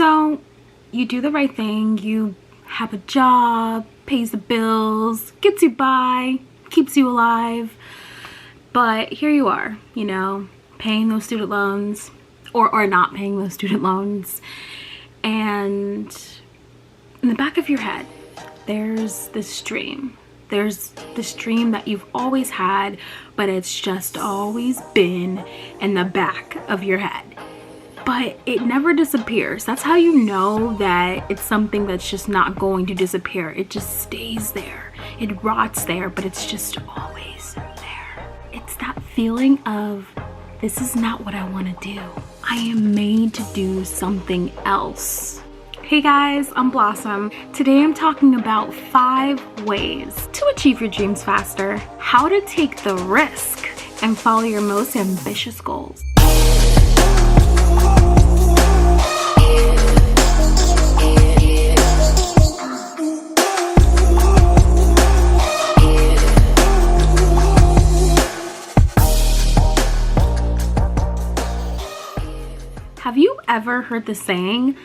So you do the right thing, you have a job, pays the bills, gets you by, keeps you alive, but here you are, you know, paying those student loans or not paying those student loans, and in the back of your head there's this dream. There's this dream that you've always had, but it's just always been in the back of your head. But it never disappears. That's how you know that it's something that's just not going to disappear. It just stays there. It rots there, but it's just always there. It's that feeling of, this is not what I want to do. I am made to do something else. Hey guys, I'm Blossom. Today I'm talking about 5 ways to achieve your dreams faster, how to take the risk and follow your most ambitious goals. Have you ever heard the saying,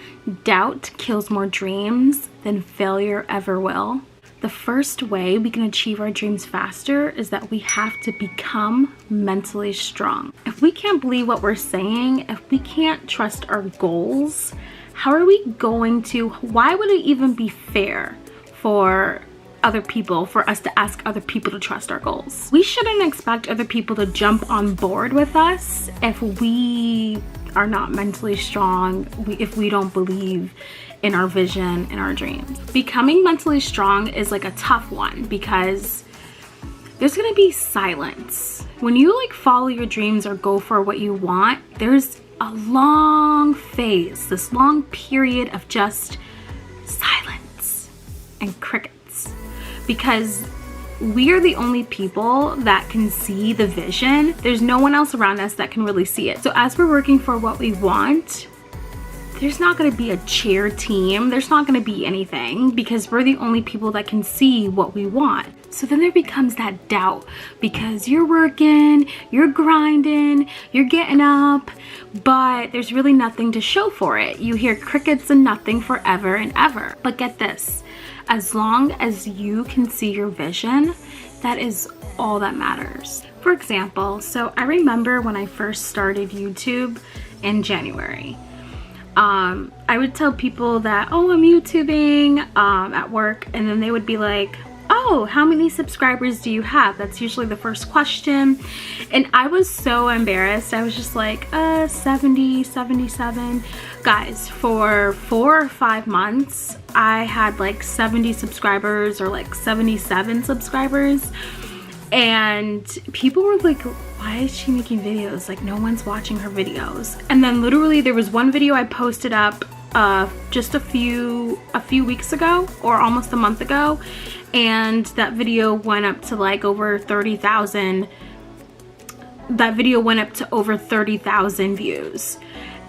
doubt kills more dreams than failure ever will? The first way we can achieve our dreams faster is that we have to become mentally strong. If we can't believe what we're saying, if we can't trust our goals, how are we going to, why would it even be fair for other people, for us to ask other people to trust our goals? We shouldn't expect other people to jump on board with us if we are not mentally strong, if we don't believe in our vision and our dreams. Becoming mentally strong is like a tough one because there's gonna be silence. When you like follow your dreams or go for what you want, there's a long phase, this long period of just silence and crickets, because we are the only people that can see the vision. There's no one else around us that can really see it. So as we're working for what we want, there's not going to be a cheer team. There's not going to be anything because we're the only people that can see what we want. So then there becomes that doubt because you're working, you're grinding, you're getting up, but there's really nothing to show for it. You hear crickets and nothing forever and ever. But get this, as long as you can see your vision, that is all that matters. For example, so I remember when I first started YouTube in January, I would tell people that, oh, I'm YouTubing at work, and then they would be like, oh, how many subscribers do you have? That's usually the first question. And I was so embarrassed. I was just like, 70, 77. Guys, for 4 or 5 months, I had like 70 subscribers or like 77 subscribers. And people were like, why is she making videos? Like, no one's watching her videos. And then literally there was one video I posted up just a few weeks ago, or almost a month ago, and that video went up to like over 30,000. That video went up to over 30,000 views.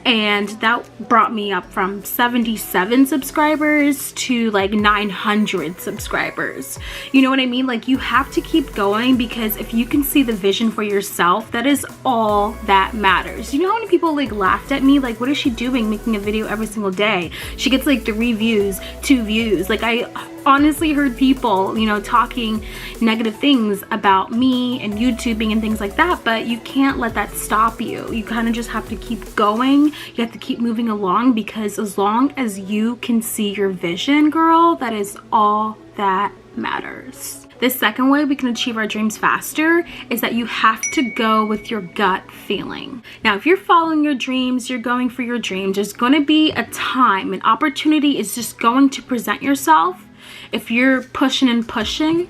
And that brought me up from 77 subscribers to like 900 subscribers. You know what I mean? Like, you have to keep going, because if you can see the vision for yourself, that is all that matters. You know how many people like laughed at me? Like, what is she doing making a video every single day? She gets like 3 views, 2 views. Like, I honestly heard people, you know, talking negative things about me and YouTubing and things like that, but you can't let that stop you. You kind of just have to keep going. You have to keep moving along, because as long as you can see your vision, girl, that is all that matters. The second way we can achieve our dreams faster is that you have to go with your gut feeling. Now, if you're following your dreams, you're going for your dreams, there's going to be a time, an opportunity is just going to present yourself if you're pushing and pushing,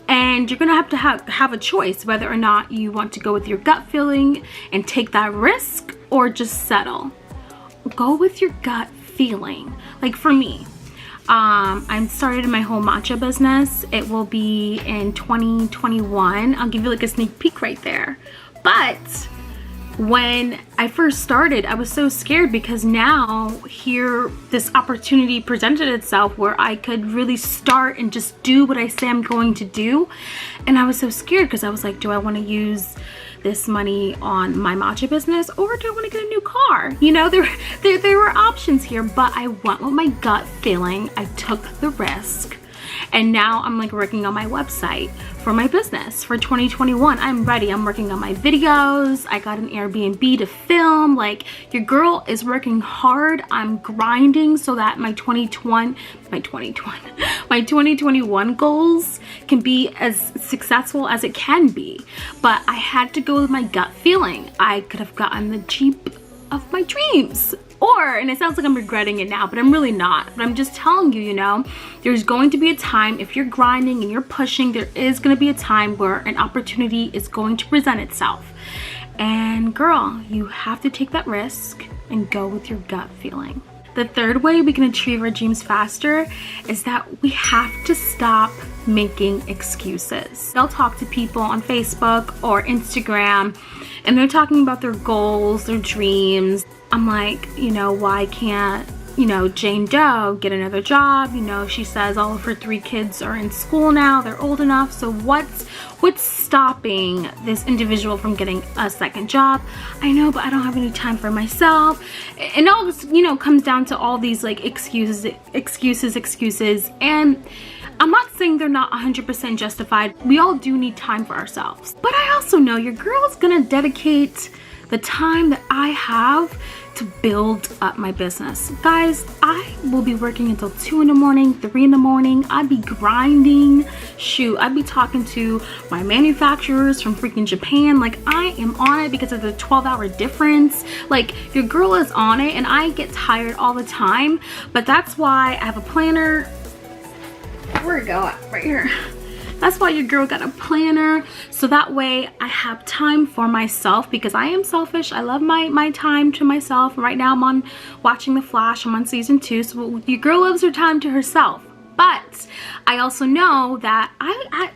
and you're gonna have a choice whether or not you want to go with your gut feeling and take that risk or just settle. Go with your gut feeling. Like for me, I'm started my whole matcha business. It will be in 2021. I'll give you like a sneak peek right there. But when I first started, I was so scared, because now here this opportunity presented itself where I could really start and just do what I say I'm going to do. And I was so scared because I was like, do I want to use this money on my matcha business, or do I want to get a new car? You know, there were options here, but I went with my gut feeling. I took the risk. And now I'm like working on my website for my business for 2021. I'm ready. I'm working on my videos. I got an Airbnb to film. Like, your girl is working hard. I'm grinding so that my 2021 goals can be as successful as it can be. But I had to go with my gut feeling. I could have gotten the Jeep of my dreams. And it sounds like I'm regretting it now, but I'm really not. But I'm just telling you, you know, there's going to be a time, if you're grinding and you're pushing, there is going to be a time where an opportunity is going to present itself. And girl, you have to take that risk and go with your gut feeling. The third way we can achieve our dreams faster is that we have to stop making excuses. They'll talk to people on Facebook or Instagram and they're talking about their goals, their dreams. I'm like, you know, why can't, you know, Jane Doe get another job? You know, she says all of her 3 kids are in school now, they're old enough. So what's stopping this individual from getting a second job? I know, but I don't have any time for myself. And all this, you know, comes down to all these like excuses. And I'm not saying they're not 100% justified. We all do need time for ourselves. But I also know your girl's gonna dedicate the time that I have to build up my business. Guys, I will be working until 2 in the morning, 3 in the morning. I'd be grinding. Shoot, I'd be talking to my manufacturers from freaking Japan. Like, I am on it because of the 12-hour difference. Like, your girl is on it and I get tired all the time. But that's why I have a planner. Where'd it go at? Right here. That's why your girl got a planner, so that way I have time for myself, because I am selfish. I love my time to myself. Right now I'm on watching The Flash. I'm on season 2, so your girl loves her time to herself. But I also know that I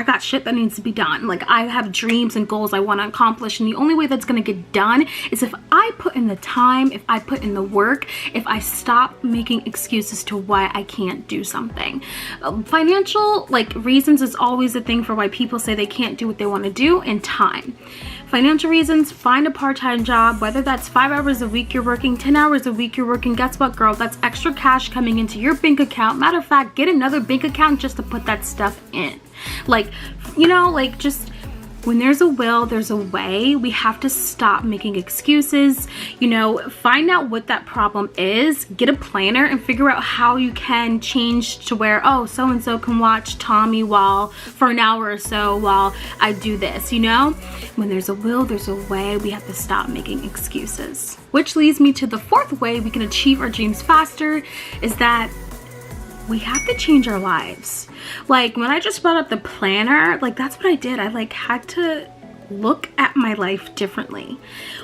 got shit that needs to be done. Like, I have dreams and goals I want to accomplish, and the only way that's gonna get done is if I put in the time, if I put in the work, if I stop making excuses to why I can't do something. Financial like reasons is always a thing for why people say they can't do what they want to do, and time. Financial reasons, find a part-time job, whether that's 5 hours a week you're working, 10 hours a week you're working. Guess what, girl? That's extra cash coming into your bank account. Matter of fact, get another bank account just to put that stuff in. Like, you know, like, just when there's a will, there's a way. We have to stop making excuses. You know, find out what that problem is, get a planner, and figure out how you can change to where, oh, so-and-so can watch Tommy for an hour or so while I do this, you know? When there's a will, there's a way. We have to stop making excuses. Which leads me to the 4th way we can achieve our dreams faster, is that we have to change our lives. Like, when I just brought up the planner, like, that's what I did. I like had to look at my life differently.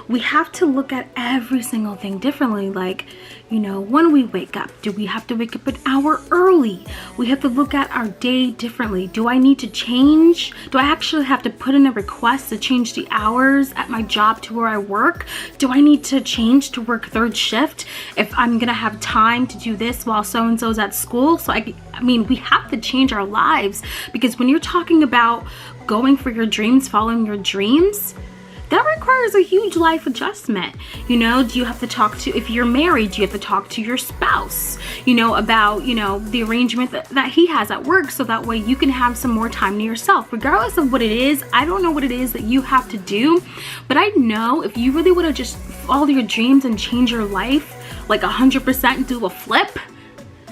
We have to look at every single thing differently. Like, you know, when we wake up, do we have to wake up an hour early? We have to look at our day differently. Do I need to change? Do I actually have to put in a request to change the hours at my job to where I work? Do I need to change to work 3rd shift if I'm gonna have time to do this while so-and-so's at school? So I mean, we have to change our lives, because when you're talking about going for your dreams, following your dreams, that requires a huge life adjustment. You know, do you have to talk to, if you're married, do you have to talk to your spouse, you know, about, you know, the arrangement that he has at work, so that way you can have some more time to yourself, regardless of what it is. I don't know what it is that you have to do, but I know if you really want to just follow your dreams and change your life like 100%, do a flip,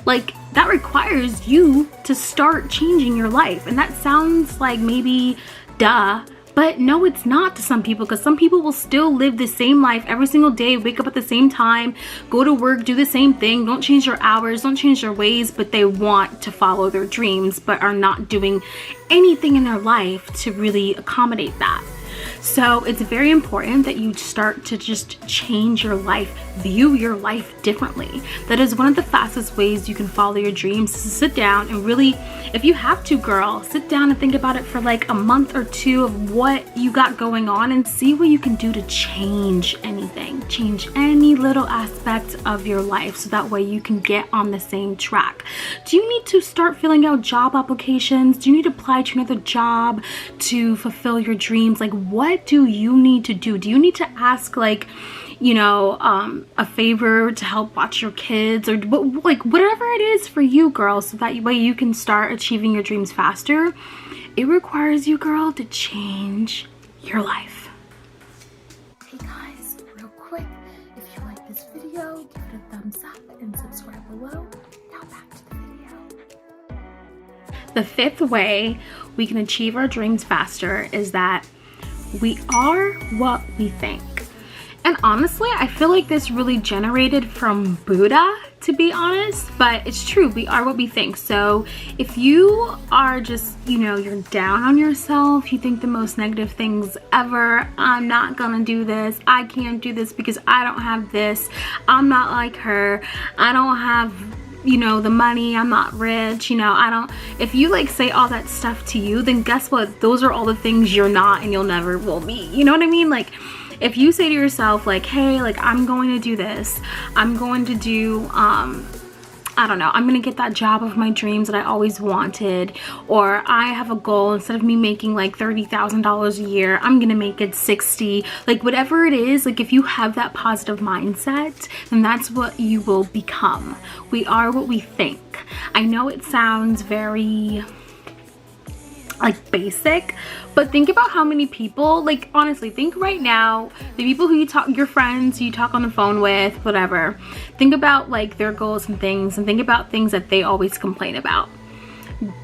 like, that requires you to start changing your life. And that sounds like maybe duh, but no, it's not to some people, because some people will still live the same life every single day, wake up at the same time, go to work, do the same thing, don't change their hours, don't change their ways, but they want to follow their dreams, but are not doing anything in their life to really accommodate that. So it's very important that you start to just change your life, view your life differently. That is one of the fastest ways you can follow your dreams, is to sit down and really, if you have to, girl, sit down and think about it for like a month or 2 of what you got going on, and see what you can do to change anything, change any little aspect of your life, so that way you can get on the same track. Do you need to start filling out job applications? Do you need to apply to another job to fulfill your dreams? Like, what what do you need to do? Do you need to ask, like, you know, a favor to help watch your kids, or like whatever it is for you, girl, so that way you can start achieving your dreams faster? It requires you, girl, to change your life. Hey guys, real quick, if you like this video, give it a thumbs up and subscribe below. Now back to the video. The fifth way we can achieve our dreams faster is that we are what we think. And honestly, I feel like this really generated from Buddha, to be honest, but it's true. We are what we think. So if you are just, you know, you're down on yourself, you think the most negative things ever, I'm not gonna do this, I can't do this because I don't have this, I'm not like her, I don't have, you know, the money, I'm not rich, you know, I don't, if you like say all that stuff to you, then guess what? Those are all the things you're not and you'll never will be. You know what I mean? Like, if you say to yourself, like, hey, like, I'm going to do this, I'm going to do, I don't know, I'm gonna get that job of my dreams that I always wanted, or I have a goal, instead of me making like $30,000 a year, I'm gonna make it 60, like whatever it is, like if you have that positive mindset, then that's what you will become. We are what we think. I know it sounds very like basic, but think about how many people, like honestly, think right now, the people who you talk, your friends who you talk on the phone with, whatever, think about like their goals and things, and think about things that they always complain about.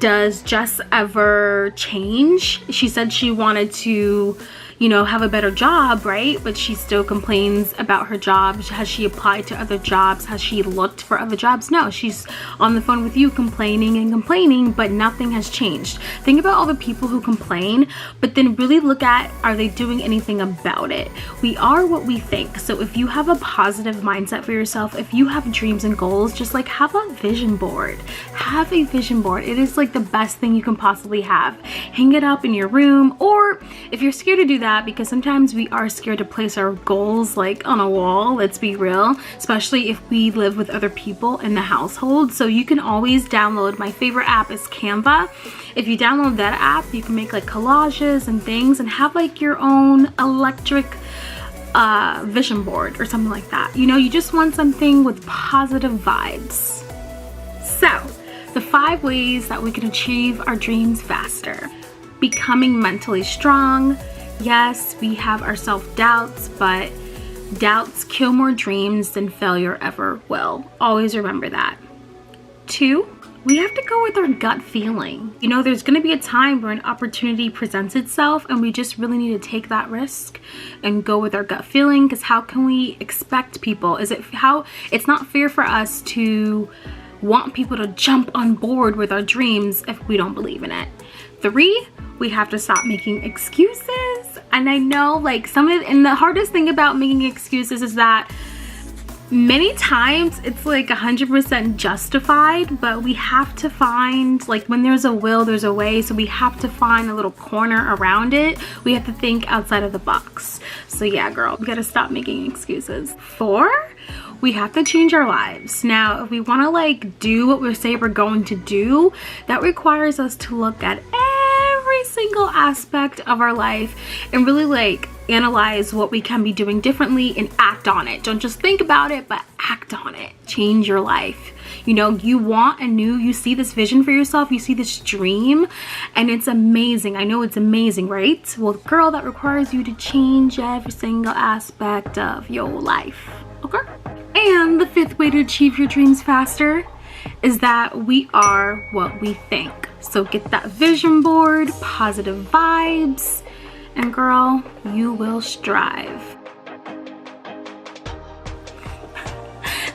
Does Jess ever change? She said she wanted to, you know, have a better job, right? But she still complains about her job. Has she applied to other jobs? Has she looked for other jobs? No, she's on the phone with you complaining and complaining, but nothing has changed. Think about all the people who complain, but then really look at, are they doing anything about it? We are what we think. So if you have a positive mindset for yourself, if you have dreams and goals, just like have a vision board. Have a vision board. It is like the best thing you can possibly have. Hang it up in your room, or if you're scared to do that, because sometimes we are scared to place our goals like on a wall, let's be real, especially if we live with other people in the household. So you can always download, my favorite app is Canva. If you download that app, you can make like collages and things and have like your own electric vision board or something like that. You know, you just want something with positive vibes. So the 5 ways that we can achieve our dreams faster. Becoming mentally strong. Yes, we have our self-doubts, but doubts kill more dreams than failure ever will. Always remember that. 2, we have to go with our gut feeling. You know, there's gonna be a time where an opportunity presents itself and we just really need to take that risk and go with our gut feeling, because how can we expect people? It's not fair for us to want people to jump on board with our dreams if we don't believe in it. 3, we have to stop making excuses. And I know, like, and the hardest thing about making excuses is that many times it's like 100% justified, but we have to find, like, when there's a will, there's a way. So we have to find a little corner around it. We have to think outside of the box. So yeah, girl, we gotta stop making excuses. 4, we have to change our lives. Now, if we want to like do what we say we're going to do, that requires us to look at every single aspect of our life and really like analyze what we can be doing differently and act on it. Don't just think about it, but act on it. Change your life. You know, you see this vision for yourself, you see this dream, and it's amazing. I know it's amazing, right? Well, girl, that requires you to change every single aspect of your life, okay? And the 5th way to achieve your dreams faster is that we are what we think. So get that vision board, positive vibes, and girl, you will strive.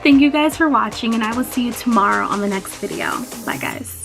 Thank you guys for watching, and I will see you tomorrow on the next video. Bye guys.